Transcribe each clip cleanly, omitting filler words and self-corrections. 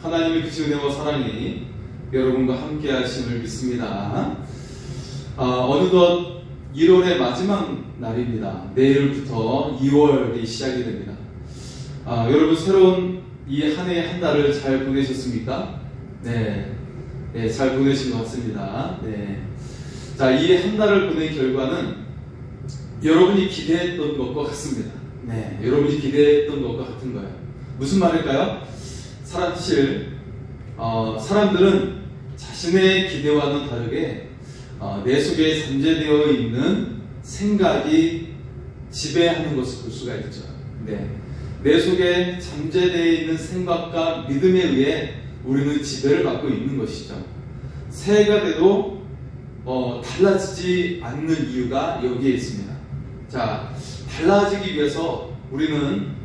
하나님의 그 은혜와 사랑이 여러분과 함께 하심을 믿습니다. 어느덧 1월의 마지막 날입니다. 내일부터 2월이 시작이 됩니다. 여러분 새로운 이 한 해 한 달을 잘 보내셨습니까? 네, 잘 보내신 것 같습니다. 네. 자, 이 한 달을 보낸 결과는 여러분이 기대했던 것과 같습니다. 네, 여러분이 기대했던 것과 같은 거예요. 무슨 말일까요? 사실 사람들은 자신의 기대와는 다르게 내 속에 잠재되어 있는 생각이 지배하는 것을 볼 수가 있죠. 네. 내 속에 잠재되어 있는 생각과 믿음에 의해 우리는 지배를 받고 있는 것이죠. 새해가 돼도 달라지지 않는 이유가 여기에 있습니다. 자, 달라지기 위해서 우리는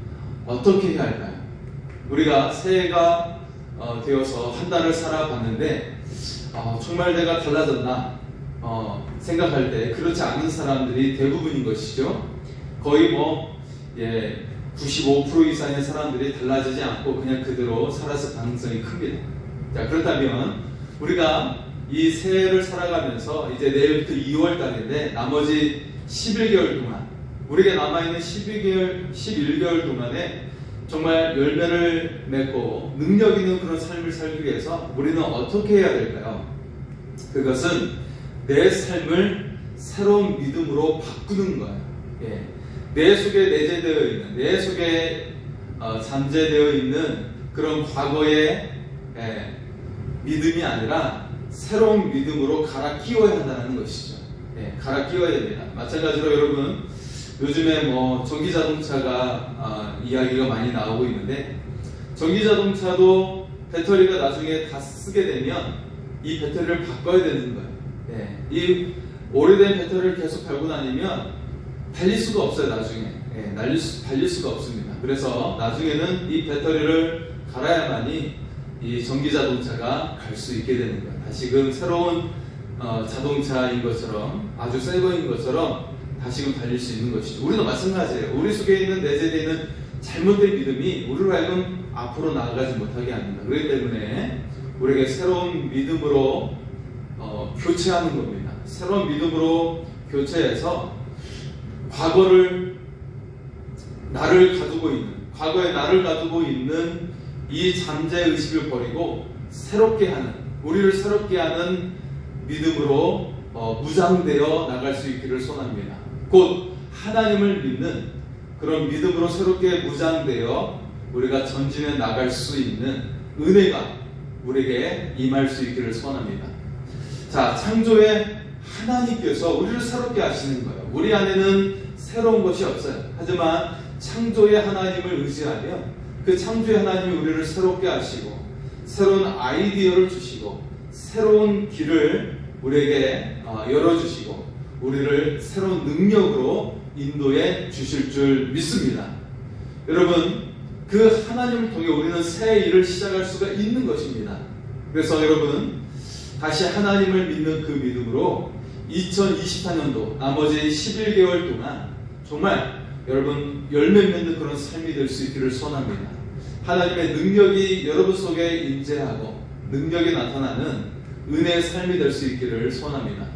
어떻게 해야 할까요? 우리가 새해가 되어서 한 달을 살아봤는데 정말 내가 달라졌나 생각할 때 그렇지 않은 사람들이 대부분인 것이죠. 거의 95% 이상의 사람들이 달라지지 않고 그냥 그대로 살았을 가능성이 큽니다. 자, 그렇다면 우리가 이 새해를 살아가면서 이제 내일부터 2월 달인데 나머지 11개월 동안 우리에게 남아있는 11개월 동안에 정말 열매를 맺고 능력 있는 그런 삶을 살기 위해서 우리는 어떻게 해야 될까요? 그것은 내 삶을 새로운 믿음으로 바꾸는 거예요. 내 속에 내재되어 있는, 내 속에 잠재되어 있는 그런 과거의 믿음이 아니라 새로운 믿음으로 갈아 끼워야 한다는 것이죠. 갈아 끼워야 됩니다. 마찬가지로 여러분 요즘에 전기자동차가 이야기가 많이 나오고 있는데 전기자동차도 배터리가 나중에 다 쓰게 되면 이 배터리를 바꿔야 되는 거예요. 이 오래된 배터리를 계속 달고 다니면 달릴 수가 없어요. 나중에 달릴 수가 없습니다. 그래서 나중에는 이 배터리를 갈아야만이 이 전기자동차가 갈 수 있게 되는 거예요. 다시금 새로운 자동차인 것처럼 아주 새 거인 것처럼 다시금 달릴 수 있는 것이죠. 우리도 마찬가지예요. 우리 속에 있는 내재되는 잘못된 믿음이 우리로 하여금 앞으로 나아가지 못하게 합니다. 그렇기 때문에 우리에게 새로운 믿음으로 교체하는 겁니다. 새로운 믿음으로 교체해서 과거의 나를 가지고 있는 이 잠재의식을 버리고 우리를 새롭게 하는 믿음으로 무장되어 나갈 수 있기를 소원합니다. 곧 하나님을 믿는 그런 믿음으로 새롭게 무장되어 우리가 전진해 나갈 수 있는 은혜가 우리에게 임할 수 있기를 소원합니다. 자, 창조의 하나님께서 우리를 새롭게 하시는 거예요. 우리 안에는 새로운 것이 없어요. 하지만 창조의 하나님을 의지하며 그 창조의 하나님이 우리를 새롭게 하시고 새로운 아이디어를 주시고 새로운 길을 우리에게 열어주시고 우리를 새로운 능력으로 인도해 주실 줄 믿습니다. 여러분, 그 하나님을 통해 우리는 새 일을 시작할 수가 있는 것입니다. 그래서 여러분 다시 하나님을 믿는 그 믿음으로 2024년도 나머지 11개월 동안 정말 여러분 열매 맺는 그런 삶이 될 수 있기를 소원합니다. 하나님의 능력이 여러분 속에 임재하고 능력이 나타나는 은혜의 삶이 될 수 있기를 소원합니다.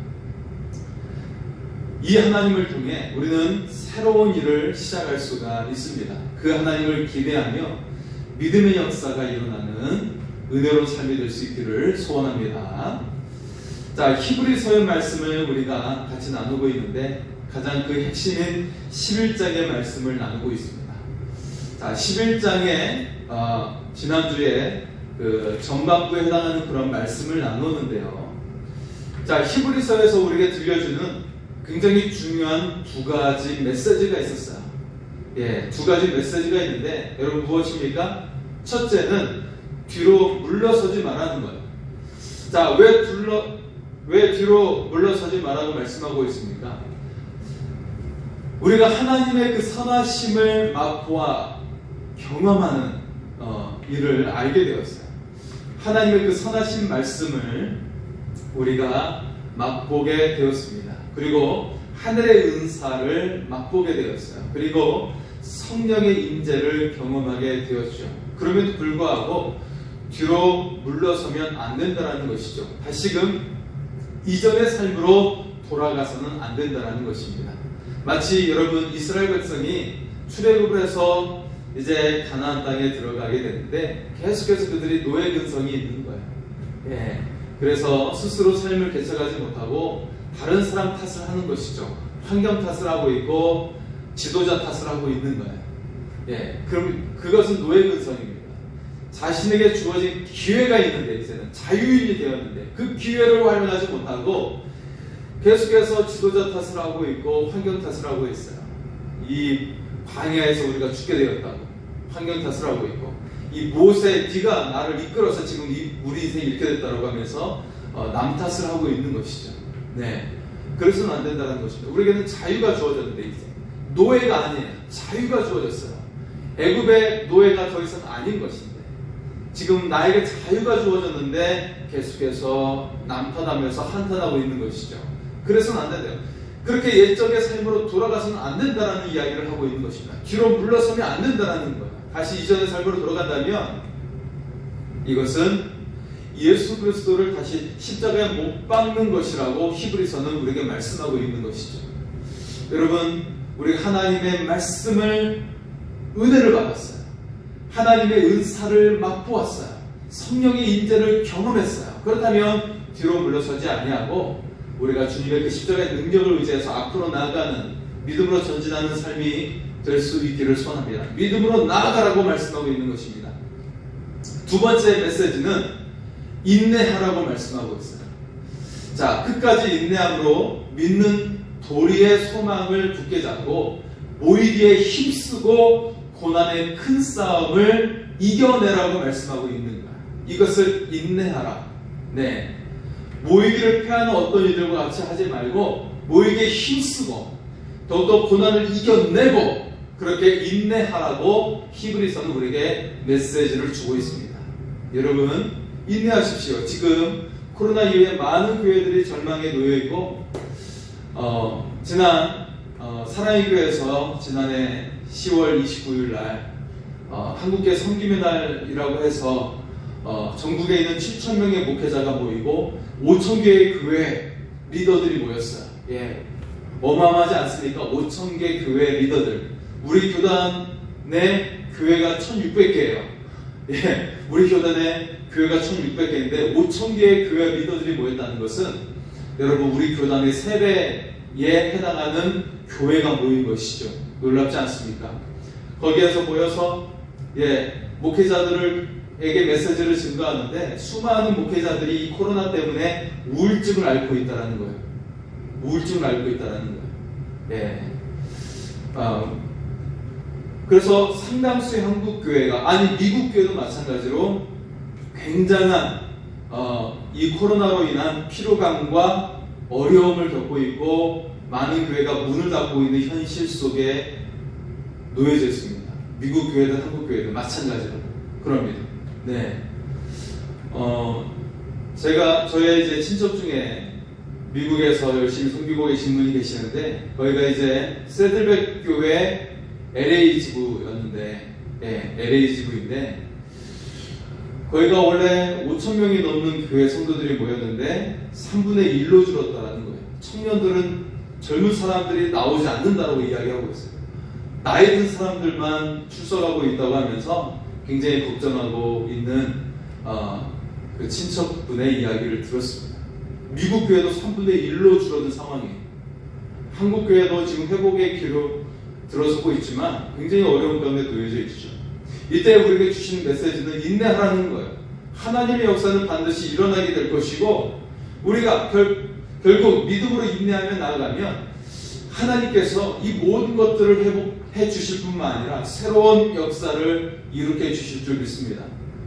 이 하나님을 통해 우리는 새로운 일을 시작할 수가 있습니다. 그 하나님을 기대하며 믿음의 역사가 일어나는 은혜로운 삶이 될 수 있기를 소원합니다. 자, 히브리서의 말씀을 우리가 같이 나누고 있는데 가장 그 핵심인 11장의 말씀을 나누고 있습니다. 자, 11장에 지난주에 그 전반부에 해당하는 그런 말씀을 나누는데요. 자, 히브리서에서 우리에게 들려주는 굉장히 중요한 두 가지 메시지가 있었어요. 두 가지 메시지가 있는데 여러분 무엇입니까? 첫째는 뒤로 물러서지 말라는 거예요. 자, 왜 뒤로 물러서지 말라고 말씀하고 있습니까? 우리가 하나님의 그 선하심을 맛보아 경험하는 일을 알게 되었어요. 하나님의 그 선하신 말씀을 우리가 맛보게 되었습니다. 그리고 하늘의 은사를 맛보게 되었어요. 그리고 성령의 임재를 경험하게 되었죠. 그럼에도 불구하고 뒤로 물러서면 안 된다는 것이죠. 다시금 이전의 삶으로 돌아가서는 안 된다는 것입니다. 마치 여러분 이스라엘 백성이 출애굽을 해서 이제 가나안 땅에 들어가게 되는데 계속해서 그들이 노예 근성이 있는 거예요. 예. 그래서 스스로 삶을 개척하지 못하고 다른 사람 탓을 하는 것이죠. 환경 탓을 하고 있고 지도자 탓을 하고 있는 거예요. 예. 그럼 그것은 노예 근성입니다. 자신에게 주어진 기회가 있는데 이제는 자유인이 되었는데 그 기회를 활용하지 못하고 계속해서 지도자 탓을 하고 있고 환경 탓을 하고 있어요. 이 광야에서 우리가 죽게 되었다고 환경 탓을 하고 있고 이 모세 네가 나를 이끌어서 지금 우리 인생이 이렇게 됐다고 하면서 남 탓을 하고 있는 것이죠. 네, 그래서는 안 된다는 것입니다. 우리에게는 자유가 주어졌는데 이제 노예가 아니에요. 자유가 주어졌어요. 애굽의 노예가 더 이상 아닌 것인데 지금 나에게 자유가 주어졌는데 계속해서 남 탓하면서 한탄하고 있는 것이죠. 그래서는 안 된대요. 그렇게 옛적의 삶으로 돌아가서는 안 된다는 이야기를 하고 있는 것입니다. 뒤로 물러서면 안 된다는 거예요. 다시 이전의 삶으로 돌아간다면 이것은 예수 그리스도를 다시 십자가에 못 박는 것이라고 히브리서는 우리에게 말씀하고 있는 것이죠. 여러분, 우리 하나님의 말씀을 은혜를 받았어요. 하나님의 은사를 맛보았어요. 성령의 인재를 경험했어요. 그렇다면 뒤로 물러서지 아니하고 우리가 주님의 그 십자가의 능력을 의지해서 앞으로 나아가는 믿음으로 전진하는 삶이 될 수 있기를 소원합니다. 믿음으로 나아가라고 말씀하고 있는 것입니다. 두 번째 메시지는 인내하라고 말씀하고 있어요. 자, 끝까지 인내함으로 믿는 도리의 소망을 굳게 잡고 모이기에 힘쓰고 고난의 큰 싸움을 이겨내라고 말씀하고 있는 거야. 이것을 인내하라. 네, 모이기를 패하는 어떤 이들과 같이 하지 말고 모이기에 힘쓰고 더욱더 고난을 이겨내고 그렇게 인내하라고 히브리서는 우리에게 메시지를 주고 있습니다. 여러분, 인내하십시오. 지금 코로나 이후에 많은 교회들이 절망에 놓여 있고 지난 사랑의 교회에서 지난해 10월 29일 날 한국계 섬김의 날이라고 해서 전국에 있는 7,000명의 목회자가 모이고 5,000개의 교회 리더들이 모였어요. 예, 어마어마하지 않습니까? 5,000개 교회 리더들. 우리 교단의 교회가 1,600개예요. 예, 우리 교단의 교회가 1,600개인데 5,000개의 교회 리더들이 모였다는 것은 여러분 우리 교단의 3배에 해당하는 교회가 모인 것이죠. 놀랍지 않습니까? 거기에서 모여서 목회자들에게 메시지를 증거하는데 수많은 목회자들이 이 코로나 때문에 우울증을 앓고 있다는 거예요. 우울증을 앓고 있다는 거예요. 예. 그래서 상당수의 한국 교회가 아니 미국 교회도 마찬가지로 굉장한 이 코로나로 인한 피로감과 어려움을 겪고 있고 많은 교회가 문을 닫고 있는 현실 속에 놓여져 있습니다. 미국 교회든 한국 교회든 마찬가지로 그럽니다. 네. 저의 이제 친척 중에 미국에서 열심히 섬기고 계신 분이 계시는데 거기가 이제 세들백 교회 LA 지부였는데, LA 지부인데 거기가 원래 5,000명이 넘는 교회 성도들이 모였는데 3분의 1로 줄었다는 거예요. 청년들은 젊은 사람들이 나오지 않는다고 이야기하고 있어요. 나이 든 사람들만 출석하고 있다고 하면서 굉장히 걱정하고 있는 그 친척분의 이야기를 들었습니다. 미국 교회도 3분의 1로 줄어든 상황이에요. 한국 교회도 지금 회복의 길로 들어서고 있지만 굉장히 어려운 가운데 놓여져 있죠. 이때 우리에게 주시는 메시지는 인내하라는 거예요. 하나님의 역사는 반드시 일어나게 될 것이고 우리가 결국 믿음으로 인내하며 나아가면 하나님께서 이 모든 것들을 회복해 주실 뿐만 아니라 새로운 역사를 일으켜 주실 줄 믿습니다.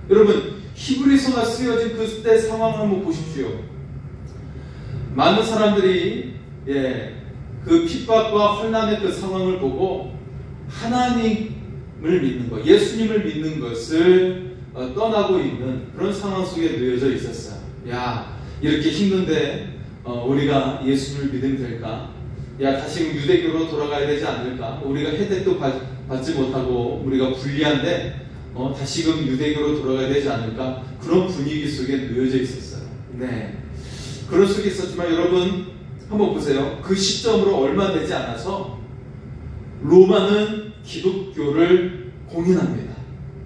여러분, 히브리서가 쓰여진 그때 상황을 한번 보십시오. 많은 사람들이 그 핍박과 혼란의 그 상황을 보고 하나님을 믿는 것, 예수님을 믿는 것을 떠나고 있는 그런 상황 속에 놓여져 있었어요. 야, 이렇게 힘든데 우리가 예수님을 믿으면 될까? 야, 다시 유대교로 돌아가야 되지 않을까? 우리가 혜택도 받지 못하고 우리가 불리한데 다시금 유대교로 돌아가야 되지 않을까, 그런 분위기 속에 놓여져 있었어요. 네, 그런 속에 있었지만 여러분 한번 보세요. 그 시점으로 얼마 되지 않아서 로마는 기독교를 공인합니다.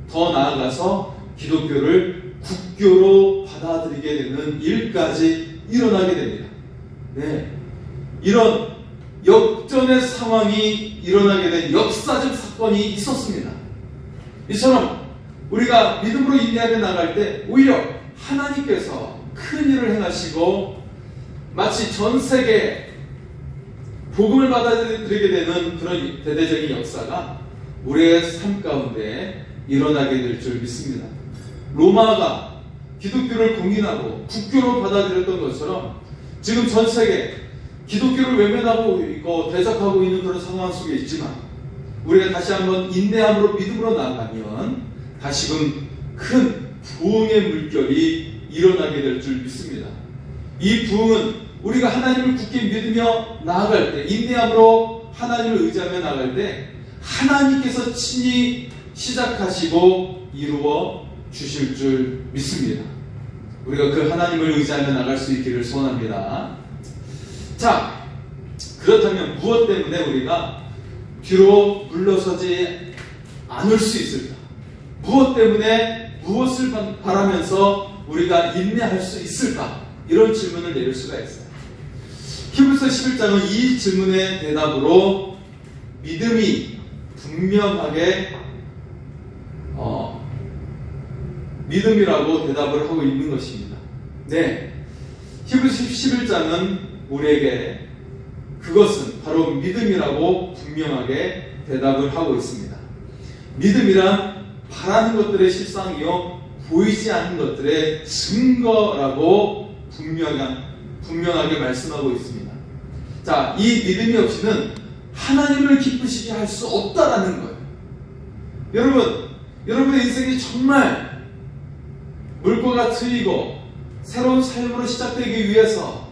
더 나아가서 기독교를 국교로 받아들이게 되는 일까지 일어나게 됩니다. 네, 이런 역전의 상황이 일어나게 된 역사적 사건이 있었습니다. 이처럼 우리가 믿음으로 인내하며 나갈 때 오히려 하나님께서 큰 일을 행하시고 마치 전 세계 복음을 받아들이게 되는 그런 대대적인 역사가 우리의 삶 가운데 일어나게 될 줄 믿습니다. 로마가 기독교를 공인하고 국교로 받아들였던 것처럼 지금 전 세계 기독교를 외면하고 있고 대적하고 있는 그런 상황 속에 있지만 우리가 다시 한번 인내함으로 믿음으로 나아가면 다시금 큰 부흥의 물결이 일어나게 될 줄 믿습니다. 이 부흥은 우리가 하나님을 굳게 믿으며 나아갈 때, 인내함으로 하나님을 의지하며 나아갈 때 하나님께서 친히 시작하시고 이루어 주실 줄 믿습니다. 우리가 그 하나님을 의지하며 나갈 수 있기를 소원합니다. 자, 그렇다면 무엇 때문에 우리가 뒤로 물러서지 않을 수 있을까? 무엇 때문에 무엇을 바라면서 우리가 인내할 수 있을까? 이런 질문을 내릴 수가 있어요. 히브리서 11장은 이 질문의 대답으로 믿음이 분명하게 믿음이라고 대답을 하고 있는 것입니다. 네, 히브리서 11장은 우리에게 그것은 바로 믿음이라고 분명하게 대답을 하고 있습니다. 믿음이란 바라는 것들의 실상이요 보이지 않는 것들의 증거라고 분명하게 말씀하고 있습니다. 자, 이 믿음이 없이는 하나님을 기쁘시게 할 수 없다라는 거예요. 여러분의 인생이 정말 물꼬가 트이고 새로운 삶으로 시작되기 위해서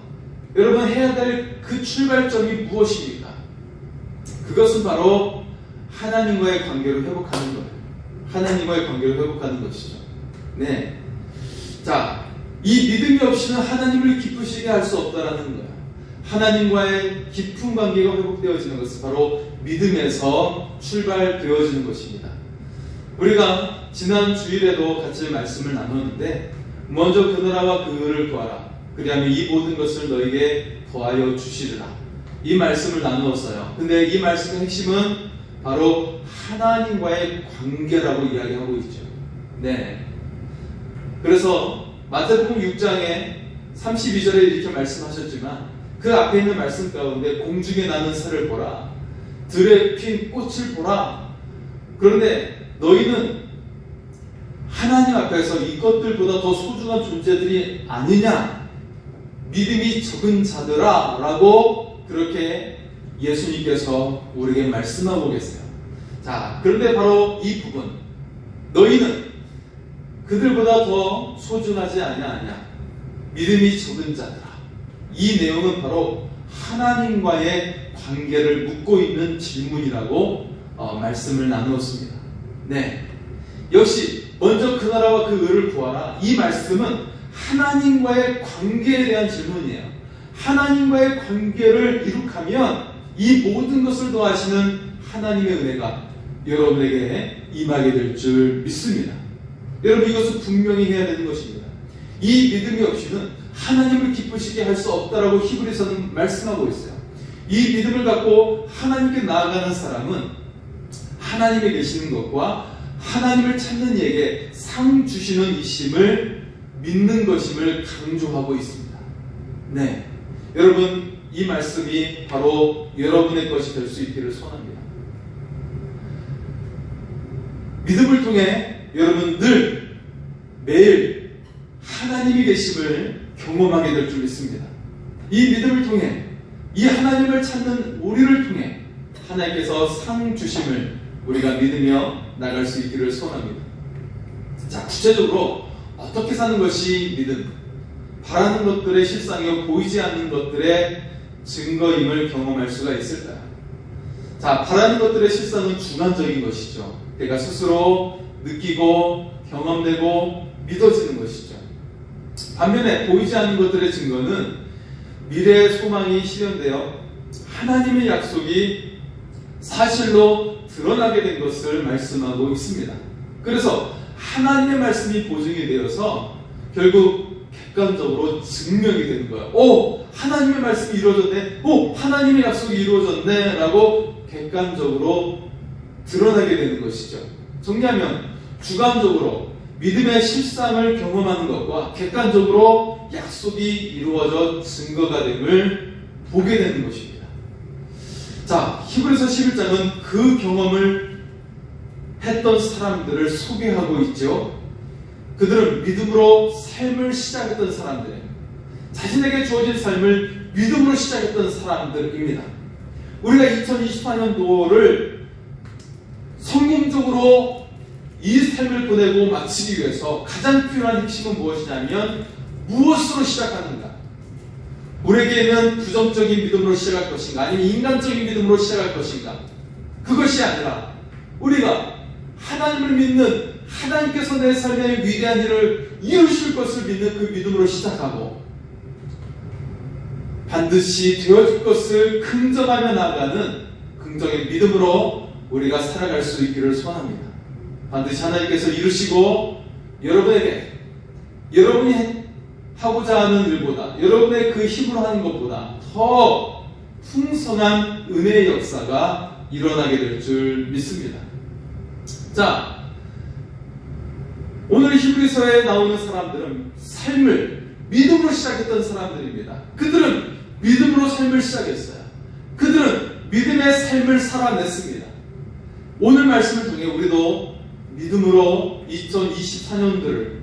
여러분 해야 될 그 출발점이 무엇입니까? 그것은 바로 하나님과의 관계를 회복하는 거예요. 하나님과의 관계를 회복하는 것이죠. 네. 자, 이 믿음이 없이는 하나님을 기쁘시게 할 수 없다라는 거예요. 하나님과의 깊은 관계가 회복되어지는 것은 바로 믿음에서 출발되어지는 것입니다. 우리가 지난 주일에도 같이 말씀을 나눴는데 먼저 그 나라와 그 의를 구하라. 그리하면 이 모든 것을 너에게 더하여 주시리라. 이 말씀을 나누었어요. 근데 이 말씀의 핵심은 바로 하나님과의 관계라고 이야기하고 있죠. 네. 그래서 마태복음 6장에 32절에 이렇게 말씀하셨지만 그 앞에 있는 말씀 가운데 공중에 나는 새를 보라, 들에 핀 꽃을 보라. 그런데 너희는 하나님 앞에서 이것들보다 더 소중한 존재들이 아니냐, 믿음이 적은 자들아 라고 그렇게 예수님께서 우리에게 말씀하고 계세요. 자, 그런데 바로 이 부분, 너희는 그들보다 더 소중하지 아니하냐, 믿음이 적은 자들아, 이 내용은 바로 하나님과의 관계를 묻고 있는 질문이라고 말씀을 나누었습니다. 네, 역시 먼저 그 나라와 그 의를 구하라. 이 말씀은 하나님과의 관계에 대한 질문이에요. 하나님과의 관계를 이룩하면 이 모든 것을 더하시는 하나님의 은혜가 여러분에게 임하게 될 줄 믿습니다. 여러분, 이것은 분명히 해야 되는 것입니다. 이 믿음이 없이는 하나님을 기쁘시게 할 수 없다라고 히브리서는 말씀하고 있어요. 이 믿음을 갖고 하나님께 나아가는 사람은 하나님에 계시는 것과 하나님을 찾는 이에게 상 주시는 이심을 믿는 것임을 강조하고 있습니다. 네, 여러분, 이 말씀이 바로 여러분의 것이 될 수 있기를 소원합니다. 믿음을 통해 여러분 늘 매일 하나님이 계심을 경험하게 될 줄 믿습니다. 이 믿음을 통해, 이 하나님을 찾는 우리를 통해 하나님께서 상 주심을 우리가 믿으며 나갈 수 있기를 소원합니다. 자, 구체적으로 어떻게 사는 것이 믿음, 바라는 것들의 실상이요 보이지 않는 것들의 증거임을 경험할 수가 있을까요? 자, 바라는 것들의 실상은 주관적인 것이죠. 내가 스스로 느끼고 경험되고 믿어지는 것이죠. 반면에 보이지 않는 것들의 증거는 미래의 소망이 실현되어 하나님의 약속이 사실로 드러나게 된 것을 말씀하고 있습니다. 그래서 하나님의 말씀이 보증이 되어서 결국 객관적으로 증명이 되는 거예요. 오! 하나님의 말씀이 이루어졌네. 오! 하나님의 약속이 이루어졌네. 라고 객관적으로 드러나게 되는 것이죠. 정리하면 주관적으로 믿음의 실상을 경험하는 것과 객관적으로 약속이 이루어져 증거가 됨을 보게 되는 것입니다. 자, 히브리서 11장은 그 경험을 했던 사람들을 소개하고 있죠. 그들은 믿음으로 삶을 시작했던 사람들이에요. 자신에게 주어진 삶을 믿음으로 시작했던 사람들입니다. 우리가 2024년도를 성공적으로 이 삶을 보내고 마치기 위해서 가장 필요한 핵심은 무엇이냐면 무엇으로 시작하는가? 우리에게는 부정적인 믿음으로 시작할 것인가? 아니면 인간적인 믿음으로 시작할 것인가? 그것이 아니라 우리가 하나님을 믿는, 하나님께서 내 삶의 위대한 일을 이루실 것을 믿는 그 믿음으로 시작하고 반드시 되어질 것을 긍정하며 나아가는 긍정의 믿음으로 우리가 살아갈 수 있기를 소원합니다. 반드시 하나님께서 이루시고 여러분에게 여러분이 하고자 하는 일보다 여러분의 그 힘으로 하는 것보다 더 풍성한 은혜의 역사가 일어나게 될 줄 믿습니다. 자, 오늘 히브리서에 나오는 사람들은 삶을 믿음으로 시작했던 사람들입니다. 그들은 믿음으로 삶을 시작했어요. 그들은 믿음의 삶을 살아냈습니다. 오늘 말씀을 통해 우리도 믿음으로 2024년도를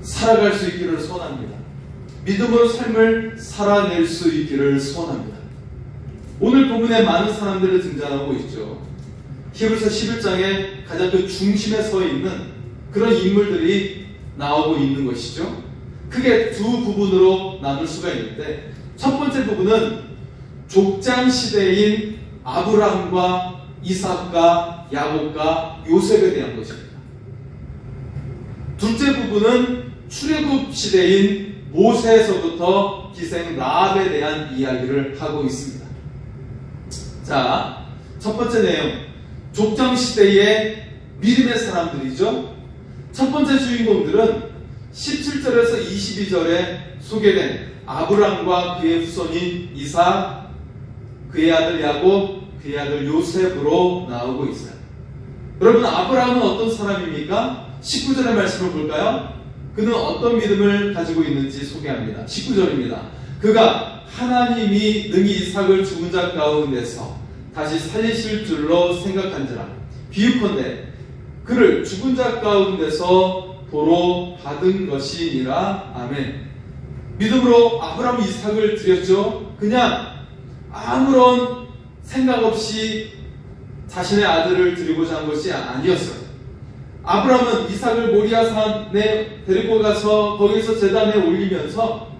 살아갈 수 있기를 소원합니다. 믿음으로 삶을 살아낼 수 있기를 소원합니다. 오늘 본문에 많은 사람들이 등장하고 있죠. 히브리서 11장에 가장 그 중심에 서 있는 그런 인물들이 나오고 있는 것이죠. 크게 두 부분으로 나눌 수가 있는데, 첫 번째 부분은 족장 시대인 아브라함과 이삭과 야곱과 요셉에 대한 것입니다. 둘째 부분은 출애굽 시대인 모세에서부터 기생 라합에 대한 이야기를 하고 있습니다. 자, 첫 번째 내용, 족장 시대의 믿음의 사람들이죠. 첫 번째 주인공들은 17절에서 22절에 소개된 아브람과 그의 후손인 이삭, 그의 아들 야곱, 그의 아들 요셉으로 나오고 있어요. 여러분, 아브라함은 어떤 사람입니까? 19절의 말씀을 볼까요? 그는 어떤 믿음을 가지고 있는지 소개합니다. 19절입니다. 그가 하나님이 능히 이삭을 죽은 자 가운데서 다시 살리실 줄로 생각한지라. 비유컨대 그를 죽은 자 가운데서 도로 받은 것이니라. 아멘. 믿음으로 아브라함 이삭을 드렸죠. 그냥 아무런 생각 없이 자신의 아들을 드리고자 한 것이 아니었어요. 아브라함은 이삭을 모리아산에 데리고 가서 거기서 제단에 올리면서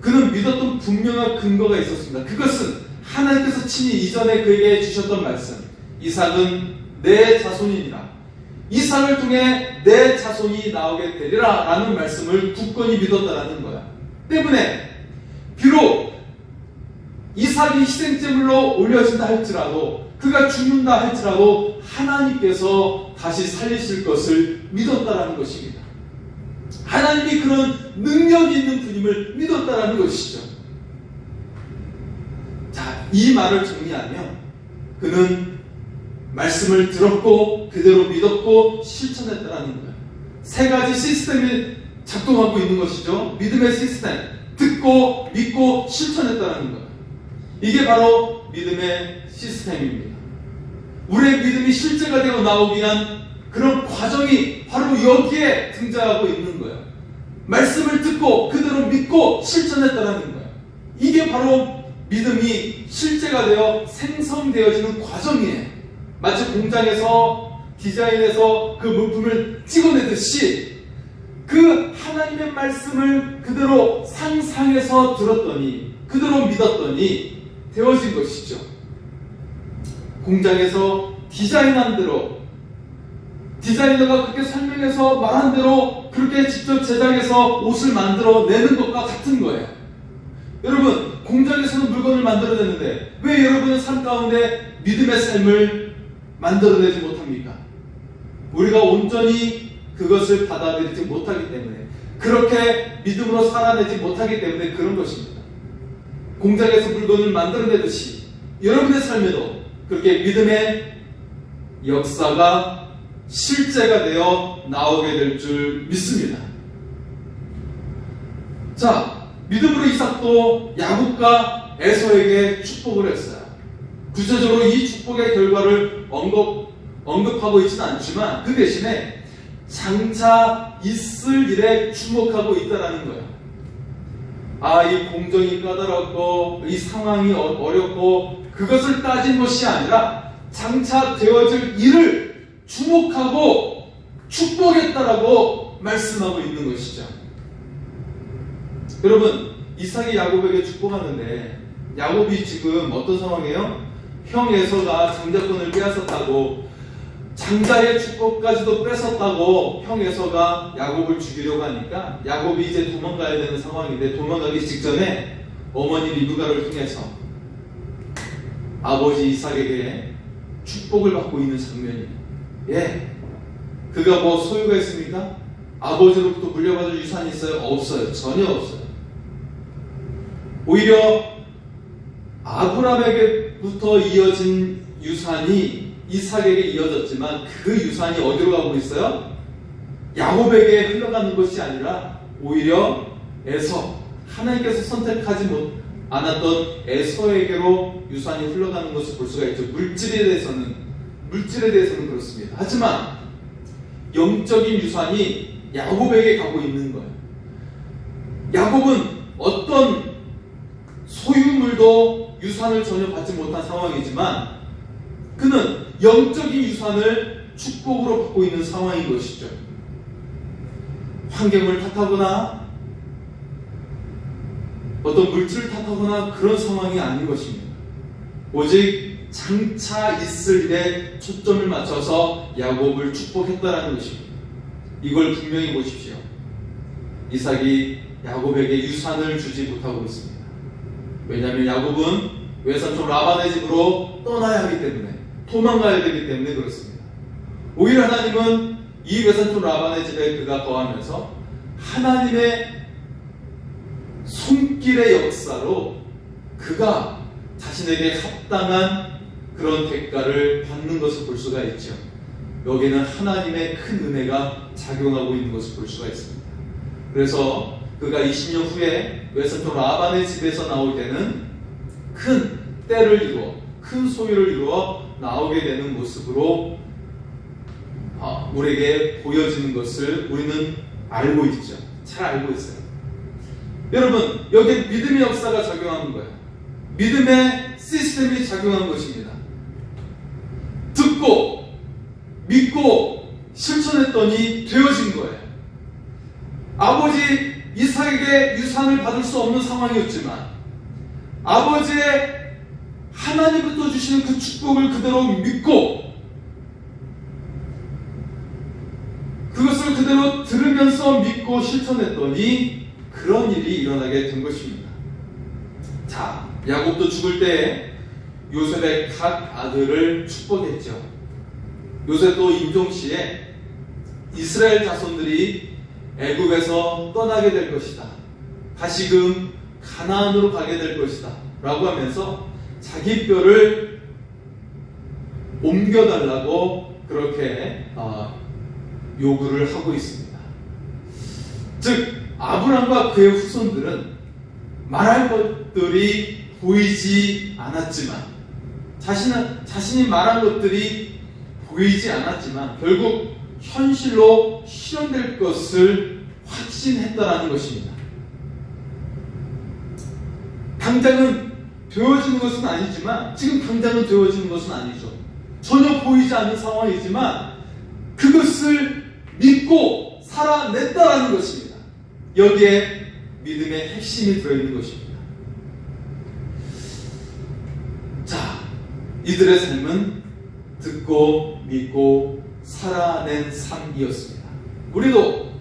그는 믿었던 분명한 근거가 있었습니다. 그것은 하나님께서 친히 이전에 그에게 주셨던 말씀, 이삭은 내 자손이니라, 이삭을 통해 내 자손이 나오게 되리라 라는 말씀을 굳건히 믿었다라는 거야. 때문에 비록 이삭이 희생제물로 올려진다 할지라도, 그가 죽는다 할지라도 하나님께서 다시 살리실 것을 믿었다라는 것입니다. 하나님이 그런 능력이 있는 분임을 믿었다라는 것이죠. 자, 이 말을 정리하면 그는 말씀을 들었고 그대로 믿었고 실천했다라는 거예요. 세 가지 시스템이 작동하고 있는 것이죠. 믿음의 시스템, 듣고 믿고 실천했다라는 거예요. 이게 바로 믿음의 시스템입니다. 우리의 믿음이 실제가 되어 나오기 위한 그런 과정이 바로 여기에 등장하고 있는 거예요. 말씀을 듣고 그대로 믿고 실천했다라는 거예요. 이게 바로 믿음이 실제가 되어 생성되어지는 과정이에요. 마치 공장에서 디자인해서 그 물품을 찍어내듯이 그 하나님의 말씀을 그대로 상상해서 들었더니, 그대로 믿었더니 되어진 것이죠. 공장에서 디자인한 대로 디자이너가 그렇게 설명해서 말한 대로 그렇게 직접 제작해서 옷을 만들어 내는 것과 같은 거예요. 여러분, 공장에서는 물건을 만들어내는데 왜 여러분의 삶 가운데 믿음의 삶을 만들어내지 못합니까? 우리가 온전히 그것을 받아들이지 못하기 때문에, 그렇게 믿음으로 살아내지 못하기 때문에 그런 것입니다. 공장에서 물건을 만들어내듯이 여러분의 삶에도 그렇게 믿음의 역사가 실제가 되어 나오게 될 줄 믿습니다. 자, 믿음으로 이삭도 야곱과 에서에게 축복을 했어요. 구체적으로 이 축복의 결과를 언급하고 있지는 않지만 그 대신에 장차 있을 일에 주목하고 있다는 거예요. 이 공정이 까다롭고 이 상황이 어렵고 그것을 따진 것이 아니라 장차 되어질 일을 주목하고 축복했다라고 말씀하고 있는 것이죠. 여러분, 이삭이 야곱에게 축복하는데 야곱이 지금 어떤 상황이에요? 형 에서가 장자권을 빼앗았다고, 장자의 축복까지도 뺏었다고 형 에서가 야곱을 죽이려고 하니까 야곱이 이제 도망가야 되는 상황인데, 도망가기 직전에 어머니 리브가를 통해서 아버지 이삭에게 축복을 받고 있는 장면이에요. 그가 뭐 소유가 있습니까? 아버지로부터 물려받을 유산이 있어요? 없어요. 전혀 없어요. 오히려 아브라함에게부터 이어진 유산이 이삭에게 이어졌지만 그 유산이 어디로 가고 있어요? 야곱에게 흘러가는 것이 아니라 오히려 에서, 하나님께서 선택하지 않았던 에서에게로 유산이 흘러가는 것을 볼 수가 있죠. 물질에 대해서는 그렇습니다. 하지만 영적인 유산이 야곱에게 가고 있는 거예요. 야곱은 어떤 소유물도 유산을 전혀 받지 못한 상황이지만 그는 영적인 유산을 축복으로 받고 있는 상황인 것이죠. 환경을 탓하거나 어떤 물질을 탓하거나 그런 상황이 아닌 것입니다. 오직 장차 있을 일에 초점을 맞춰서 야곱을 축복했다라는 것입니다. 이걸 분명히 보십시오. 이삭이 야곱에게 유산을 주지 못하고 있습니다. 왜냐하면 야곱은 외삼촌 라반의 집으로 떠나야 하기 때문에, 도망가야 되기 때문에 그렇습니다. 오히려 하나님은 이 외삼촌 라반의 집에 그가 거하면서 하나님의 손길의 역사로 그가 자신에게 합당한 그런 대가를 받는 것을 볼 수가 있죠. 여기는 하나님의 큰 은혜가 작용하고 있는 것을 볼 수가 있습니다. 그래서 그가 20년 후에 외삼촌 라반의 집에서 나올 때는 큰 때를 이루어, 큰 소유를 이루어 나오게 되는 모습으로 우리에게 보여지는 것을 우리는 알고 있죠. 잘 알고 있어요. 여러분, 여기에 믿음의 역사가 작용하는 거예요. 믿음의 시스템이 작용한 것입니다. 듣고 믿고 실천했더니 되어진 거예요. 아버지 이삭에게 유산을 받을 수 없는 상황이었지만 아버지의 하나님부터 주시는 그 축복을 그대로 믿고 그것을 그대로 들으면서 믿고 실천했더니 그런 일이 일어나게 된 것입니다. 자, 야곱도 죽을 때 요셉의 각 아들을 축복했죠. 요셉도 임종시에 이스라엘 자손들이 애굽에서 떠나게 될 것이다, 다시금 가나안으로 가게 될 것이다 라고 하면서 자기 뼈를 옮겨달라고 그렇게 요구를 하고 있습니다. 즉 아브람과 그의 후손들은 말할 것들이 보이지 않았지만, 자신이 말한 것들이 보이지 않았지만 결국 현실로 실현될 것을 확신했다라는 것입니다. 당장은 되어지는 것은 아니지만, 지금 당장은 되어지는 것은 아니죠. 전혀 보이지 않는 상황이지만 그것을 믿고 살아냈다라는 것입니다. 여기에 믿음의 핵심이 들어있는 것입니다. 자, 이들의 삶은 듣고 믿고 살아낸 삶이었습니다. 우리도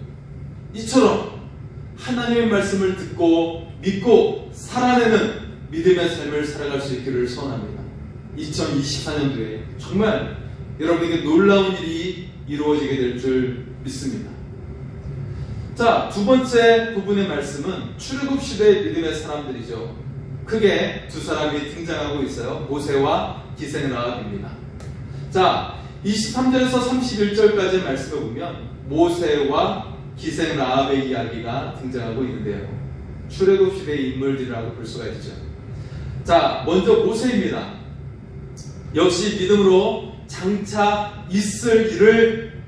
이처럼 하나님의 말씀을 듣고 믿고 살아내는 믿음의 삶을 살아갈 수 있기를 소원합니다. 2024년도에 정말 여러분에게 놀라운 일이 이루어지게 될 줄 믿습니다. 자, 두 번째 부분의 말씀은 출애굽 시대의 믿음의 사람들이죠. 크게 두 사람이 등장하고 있어요. 모세와 기생라합입니다. 자, 23절에서 31절까지의 말씀을 보면 모세와 기생라합의 이야기가 등장하고 있는데요. 출애굽 시대의 인물들이라고 볼 수가 있죠. 자, 먼저 모세입니다. 역시 믿음으로 장차 있을 일을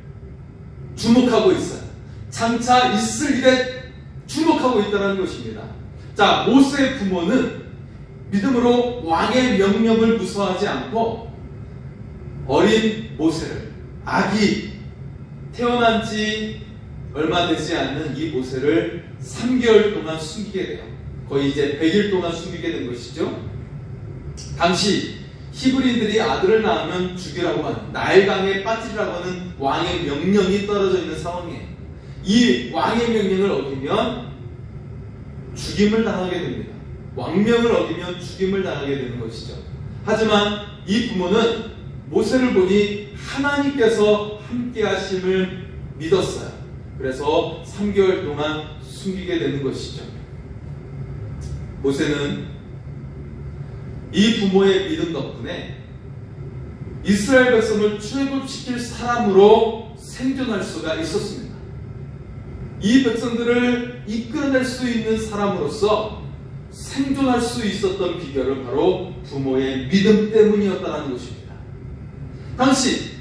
주목하고 있어요. 장차 있을 일에 주목하고 있다는 것입니다. 자, 모세의 부모는 믿음으로 왕의 명령을 무서워하지 않고 어린 모세를, 아기 태어난 지 얼마 되지 않는 이 모세를 3개월 동안 숨기게 돼요. 거의 이제 100일 동안 숨기게 된 것이죠. 당시 히브리인들이 아들을 낳으면 죽이라고 하는, 나일강에 빠지라고 하는 왕의 명령이 떨어져 있는 상황이에요. 이 왕의 명령을 어기면 죽임을 당하게 됩니다. 왕명을 어기면 죽임을 당하게 되는 것이죠. 하지만 이 부모는 모세를 보니 하나님께서 함께 하심을 믿었어요. 그래서 3개월 동안 숨기게 되는 것이죠. 모세는 이 부모의 믿음 덕분에 이스라엘 백성을 출애굽시킬 사람으로 생존할 수가 있었습니다. 이 백성들을 이끌어낼 수 있는 사람으로서 생존할 수 있었던 비결은 바로 부모의 믿음 때문이었다는 것입니다. 당시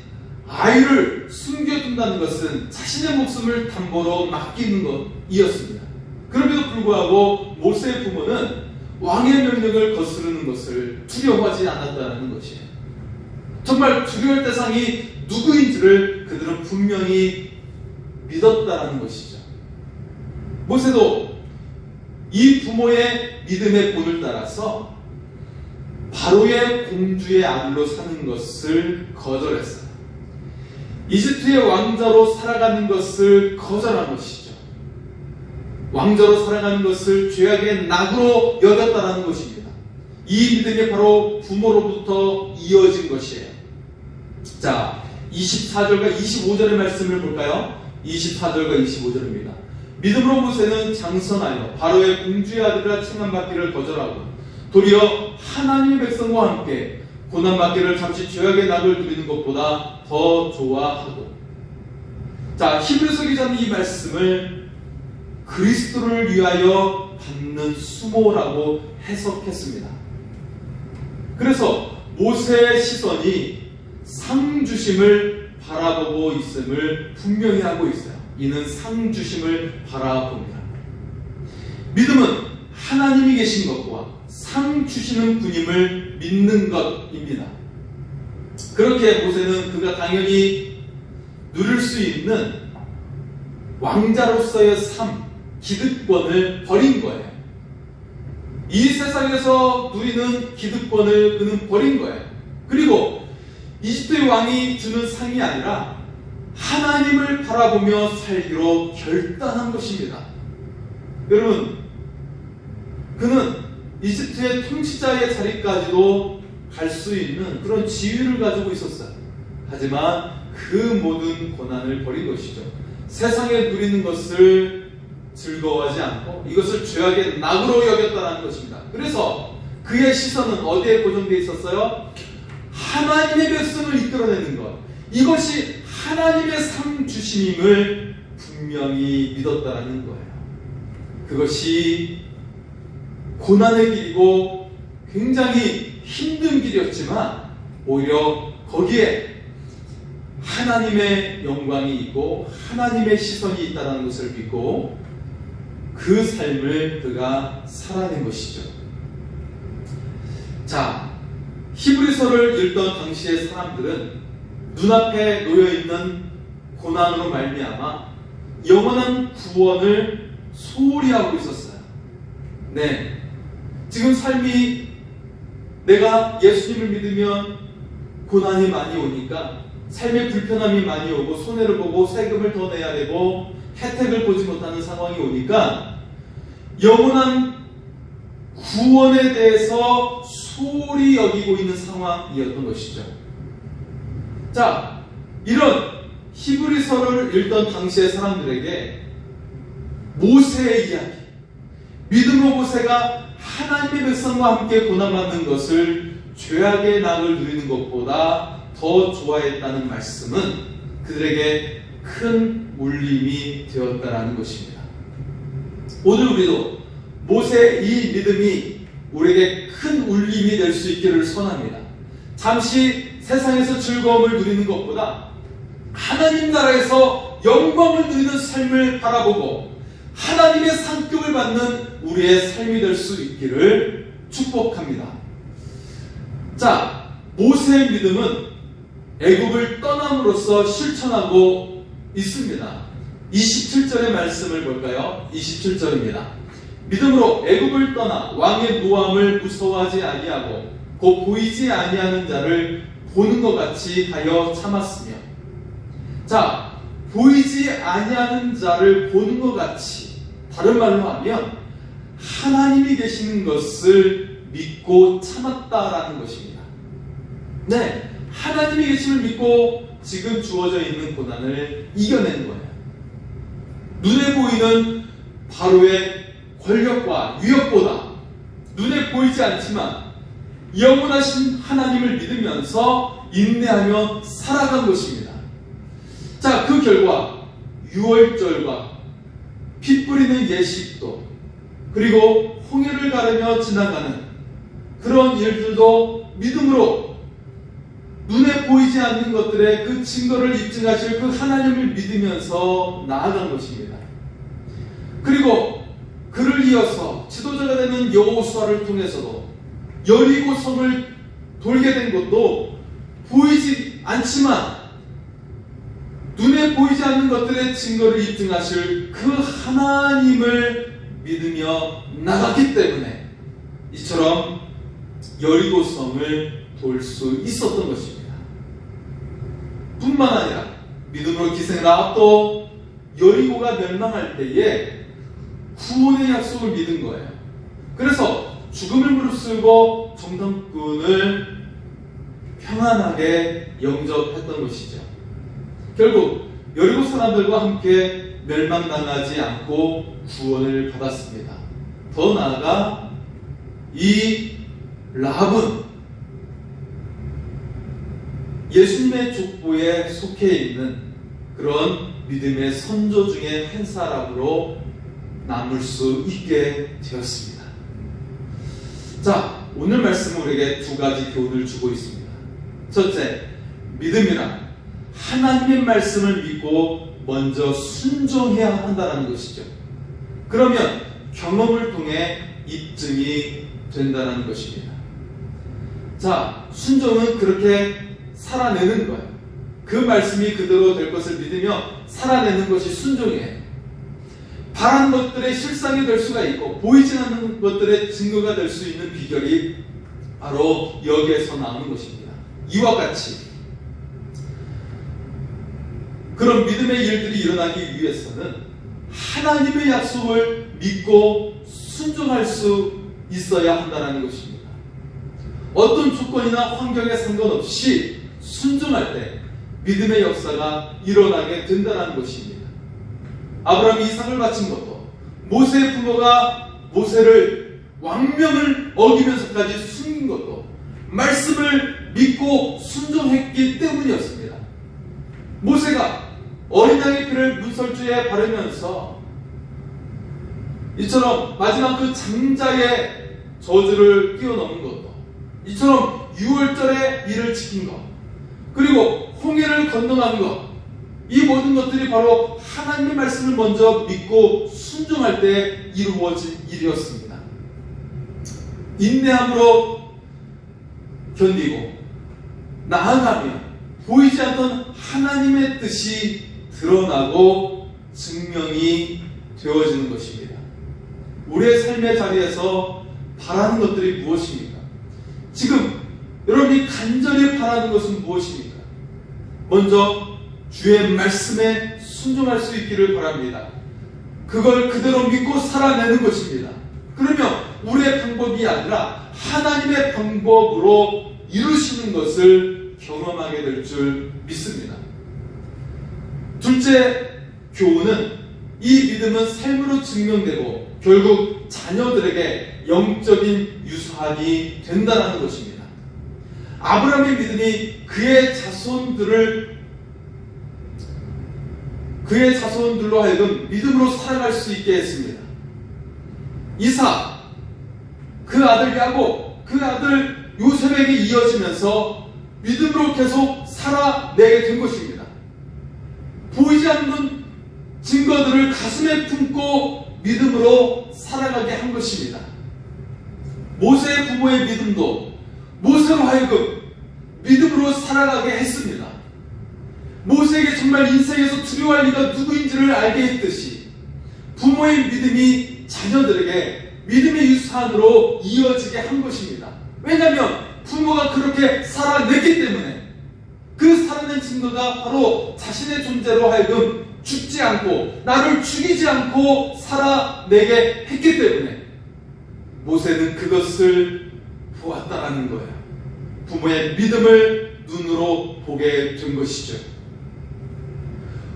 아이를 숨겨둔다는 것은 자신의 목숨을 담보로 맡기는 것이었습니다. 그럼에도 불구하고 모세의 부모는 왕의 명령을 거스르는 것을 두려워하지 않았다는 것이에요. 정말 두려울 대상이 누구인지를 그들은 분명히 믿었다는 것이죠. 모세도 이 부모의 믿음의 본을 따라서 바로의 공주의 아들로 사는 것을 거절했어요. 이집트의 왕자로 살아가는 것을 거절한 것이죠. 왕자로 살아가는 것을 죄악의 낙으로 여겼다는 것입니다. 이 믿음이 바로 부모로부터 이어진 것이에요. 자, 24절과 25절의 말씀을 볼까요? 24절과 25절입니다. 믿음으로 모세는 장성하여 바로의 공주의 아들이라 칭함받기를 거절하고 도리어 하나님의 백성과 함께 고난받기를 잠시 죄악의 낙을 누리는 것보다 더 좋아하고. 자, 히브리서 기자는 이 말씀을 그리스도를 위하여 받는 수모라고 해석했습니다. 그래서 모세의 시선이 상 주심을 바라보고 있음을 분명히 하고 있어요. 이는 상 주심을 바라봅니다. 믿음은 하나님이 계신 것과 상 주시는 분임을 믿는 것입니다. 그렇게 모세는 그가 당연히 누릴 수 있는 왕자로서의 삶, 기득권을 버린 거예요. 이 세상에서 누리는 기득권을 그는 버린 거예요. 그리고 이집트의 왕이 주는 상이 아니라 하나님을 바라보며 살기로 결단한 것입니다. 여러분, 그는 이집트의 통치자의 자리까지도 갈 수 있는 그런 지위를 가지고 있었어요. 하지만 그 모든 고난을 버린 것이죠. 세상에 누리는 것을 즐거워하지 않고 이것을 죄악의 낙으로 여겼다는 것입니다. 그래서 그의 시선은 어디에 고정되어 있었어요? 하나님의 백성을 이끌어내는 것, 이것이 하나님의 상 주심임을 분명히 믿었다는 거예요. 그것이 고난의 길이고 굉장히 힘든 길이었지만 오히려 거기에 하나님의 영광이 있고 하나님의 시선이 있다는 것을 믿고 그 삶을 그가 살아낸 것이죠. 자, 히브리서를 읽던 당시의 사람들은 눈앞에 놓여있는 고난으로 말미암아 영원한 구원을 소홀히 하고 있었어요. 네, 지금 삶이 내가 예수님을 믿으면 고난이 많이 오니까 삶의 불편함이 많이 오고 손해를 보고 세금을 더 내야 되고 혜택을 보지 못하는 상황이 오니까 영원한 구원에 대해서 소홀히 여기고 있는 상황이었던 것이죠. 자, 이런 히브리서를 읽던 당시의 사람들에게 모세의 이야기, 믿음으로 모세가 하나님의 백성과 함께 고난받는 것을 죄악의 낙을 누리는 것보다 더 좋아했다는 말씀은 그들에게 큰 울림이 되었다는 것입니다. 오늘 우리도 모세의 이 믿음이 우리에게 큰 울림이 될 수 있기를 선합니다. 잠시 세상에서 즐거움을 누리는 것보다 하나님 나라에서 영광을 누리는 삶을 바라보고 하나님의 상급을 받는 우리의 삶이 될 수 있기를 축복합니다. 자, 모세의 믿음은 애굽을 떠남으로써 실천하고 있습니다. 27절의 말씀을 볼까요? 27절입니다. 믿음으로 애굽을 떠나 왕의 노함을 무서워하지 아니하고 곧 보이지 아니하는 자를 보는 것 같이 하여 참았으며, 자, 보이지 아니하는 자를 보는 것 같이, 다른 말로 하면 하나님이 계시는 것을 믿고 참았다라는 것입니다. 네, 하나님이 계심을 믿고 지금 주어져 있는 고난을 이겨낸 거예요. 눈에 보이는 바로의 권력과 위협보다 눈에 보이지 않지만 영원하신 하나님을 믿으면서 인내하며 살아간 것입니다. 자, 그 결과 유월절과 피 뿌리는 예식도, 그리고 홍해를 가르며 지나가는 그런 일들도 믿음으로 눈에 보이지 않는 것들의 그 증거를 입증하실 그 하나님을 믿으면서 나아간 것입니다. 그리고 그를 이어서 지도자가 되는 여호수아를 통해서도 여리고 성을 돌게 된 것도 보이지 않지만 눈에 보이지 않는 것들의 증거를 입증하실 그 하나님을 믿으며 나갔기 때문에 이처럼 여리고 성을 돌 수 있었던 것입니다. 뿐만 아니라 믿음으로 기생을 하고 또 여리고가 멸망할 때에 구원의 약속을 믿은 거예요. 그래서 죽음을 무릅쓰고 정탐꾼을 평안하게 영접했던 것이죠. 결국 여리고 사람들과 함께 멸망당하지 않고 구원을 받았습니다. 더 나아가 이 라합은 예수님의 족보에 속해 있는 그런 믿음의 선조 중에 한 사람으로 남을 수 있게 되었습니다. 자, 오늘 말씀은 우리에게 두 가지 교훈을 주고 있습니다. 첫째, 믿음이란 하나님의 말씀을 믿고 먼저 순종해야 한다는 것이죠. 그러면 경험을 통해 입증이 된다는 것입니다. 자, 순종은 그렇게 살아내는 거예요. 그 말씀이 그대로 될 것을 믿으며 살아내는 것이 순종이에요. 바라는 것들의 실상이 될 수가 있고 보이지 않는 것들의 증거가 될 수 있는 비결이 바로 여기에서 나오는 것입니다. 이와 같이 그런 믿음의 일들이 일어나기 위해서는 하나님의 약속을 믿고 순종할 수 있어야 한다는 것입니다. 어떤 조건이나 환경에 상관없이 순종할 때 믿음의 역사가 일어나게 된다는 것입니다. 아브라함이 이삭을 바친 것도 모세의 부모가 모세를 왕명을 어기면서까지 숨긴 것도 말씀을 믿고 순종했기 때문이었습니다. 모세가 어린 양의 피를 문설주에 바르면서 이처럼 마지막 그 장자의 저주를 뛰어넘은 것도, 이처럼 유월절에 이를 지킨 것, 그리고 홍해를 건너간 것, 이 모든 것들이 바로 하나님의 말씀을 먼저 믿고 순종할 때 이루어진 일이었습니다. 인내함으로 견디고 나아가면 보이지 않던 하나님의 뜻이 드러나고 증명이 되어지는 것입니다. 우리의 삶의 자리에서 바라는 것들이 무엇입니까? 지금 여러분이 간절히 바라는 것은 무엇입니까? 먼저 주의 말씀에 순종할 수 있기를 바랍니다. 그걸 그대로 믿고 살아내는 것입니다. 그러면 우리의 방법이 아니라 하나님의 방법으로 이루시는 것을 경험하게 될 줄 믿습니다. 둘째 교훈은 이 믿음은 삶으로 증명되고 결국 자녀들에게 영적인 유산이 된다는 것입니다. 아브라함의 믿음이 그의 자손들로 하여금 믿음으로 살아갈 수 있게 했습니다. 이삭, 그 아들 야곱, 그 아들 요셉에게 이어지면서 믿음으로 계속 살아내게 된 것입니다. 보이지 않는 증거들을 가슴에 품고 믿음으로 살아가게 한 것입니다. 모세의 부모의 믿음도 모세로 하여금 믿음으로 살아가게 했습니다. 모세에게 정말 인생에서 두려워할 이가 누구인지를 알게 했듯이 부모의 믿음이 자녀들에게 믿음의 유산으로 이어지게 한 것입니다. 왜냐하면 부모가 그렇게 살아냈기 때문에 그 살아낸 증거가 바로 자신의 존재로 하여금 죽지 않고 나를 죽이지 않고 살아내게 했기 때문에 모세는 그것을 보았다라는 거예요. 부모의 믿음을 눈으로 보게 된 것이죠.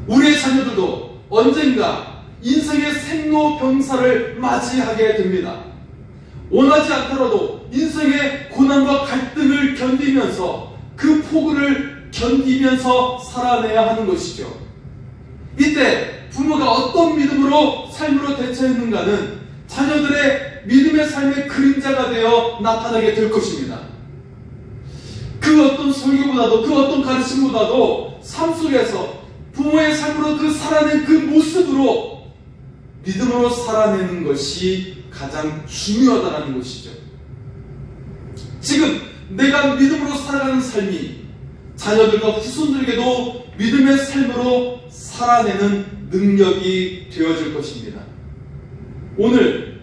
우리의 자녀들도 언젠가 인생의 생로병사를 맞이하게 됩니다. 원하지 않더라도 인생의 고난과 갈등을 견디면서 그 폭우를 견디면서 살아내야 하는 것이죠. 이때 부모가 어떤 믿음으로 삶으로 대처했는가는 자녀들의 믿음의 삶의 그림자가 되어 나타나게 될 것입니다. 그 어떤 설교보다도 그 어떤 가르침보다도 삶 속에서 부모의 삶으로 그 살아낸 그 모습으로 믿음으로 살아내는 것이 가장 중요하다는 것이죠. 지금 내가 믿음으로 살아가는 삶이 자녀들과 후손들에게도 믿음의 삶으로 살아내는 능력이 되어질 것입니다. 오늘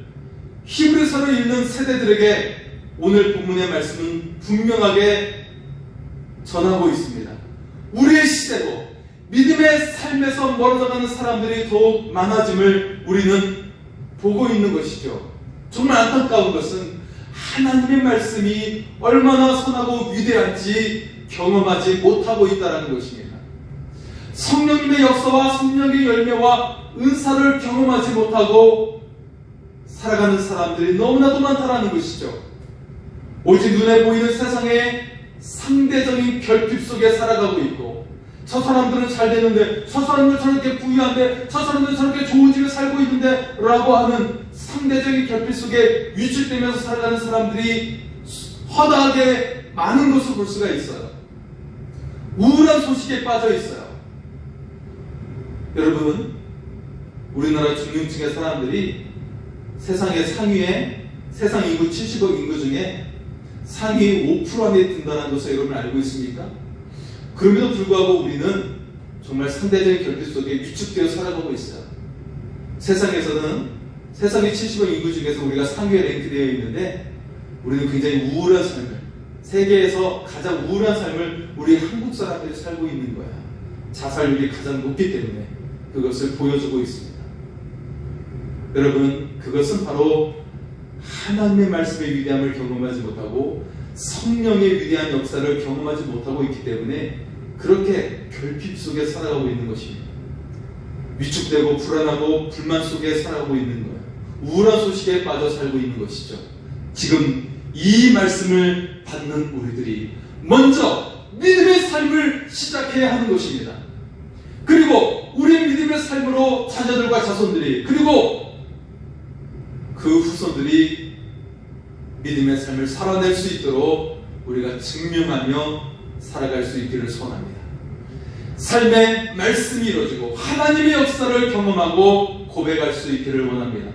히브리서를 읽는 세대들에게 오늘 본문의 말씀은 분명하게 전하고 있습니다. 우리의 시대도 믿음의 삶에서 멀어져가는 사람들이 더욱 많아짐을 우리는 보고 있는 것이죠. 정말 안타까운 것은 하나님의 말씀이 얼마나 선하고 위대한지 경험하지 못하고 있다는 것입니다. 성령님의 역사와 성령의 열매와 은사를 경험하지 못하고 살아가는 사람들이 너무나도 많다는 것이죠. 오직 눈에 보이는 세상의 상대적인 결핍 속에 살아가고 있고, 저 사람들은 잘 되는데, 저 사람들은 저렇게 부유한데, 저 사람들은 저렇게 좋은 집에 살고 있는데 라고 하는 상대적인 결핍 속에 위축되면서 살아가는 사람들이 허다하게 많은 것을 볼 수가 있어요. 우울한 소식에 빠져 있어요. 여러분, 우리나라 중년층의 사람들이 세상의 상위에, 세상 인구 70억 인구 중에 상위 5% 안에 든다는 것을 여러분 알고 있습니까? 그럼에도 불구하고 우리는 정말 상대적인 결핍 속에 위축되어 살아가고 있어요. 세상에서는 세상의 70억 인구 중에서 우리가 상위에 랭크되어 있는데 우리는 굉장히 우울한 삶을, 세계에서 가장 우울한 삶을 우리 한국 사람들이 살고 있는 거야. 자살률이 가장 높기 때문에 그것을 보여주고 있습니다. 여러분, 그것은 바로 하나님의 말씀의 위대함을 경험하지 못하고 성령의 위대한 역사를 경험하지 못하고 있기 때문에 그렇게 결핍 속에 살아가고 있는 것입니다. 위축되고 불안하고 불만 속에 살아가고 있는 거예요. 우울한 소식에 빠져 살고 있는 것이죠. 지금 이 말씀을 받는 우리들이 먼저 믿음의 삶을 시작해야 하는 것입니다. 그리고 우리의 믿음의 삶으로 자녀들과 자손들이, 그리고 그 후손들이 믿음의 삶을 살아낼 수 있도록 우리가 증명하며 살아갈 수 있기를 소원합니다. 삶의 말씀이 이루어지고 하나님의 역사를 경험하고 고백할 수 있기를 원합니다.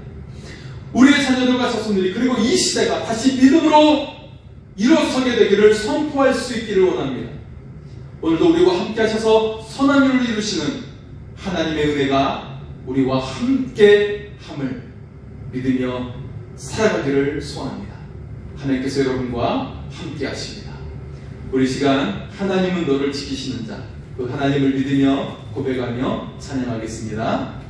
우리의 자녀들과 자손들이, 그리고 이 시대가 다시 믿음으로 일어서게 되기를 선포할 수 있기를 원합니다. 오늘도 우리와 함께 하셔서 선한 일을 이루시는 하나님의 은혜가 우리와 함께 함을 믿으며 살아가기를 소원합니다. 하나님께서 여러분과 함께 하십니다. 우리 시간 하나님은 너를 지키시는 자, 그 하나님을 믿으며 고백하며 찬양하겠습니다.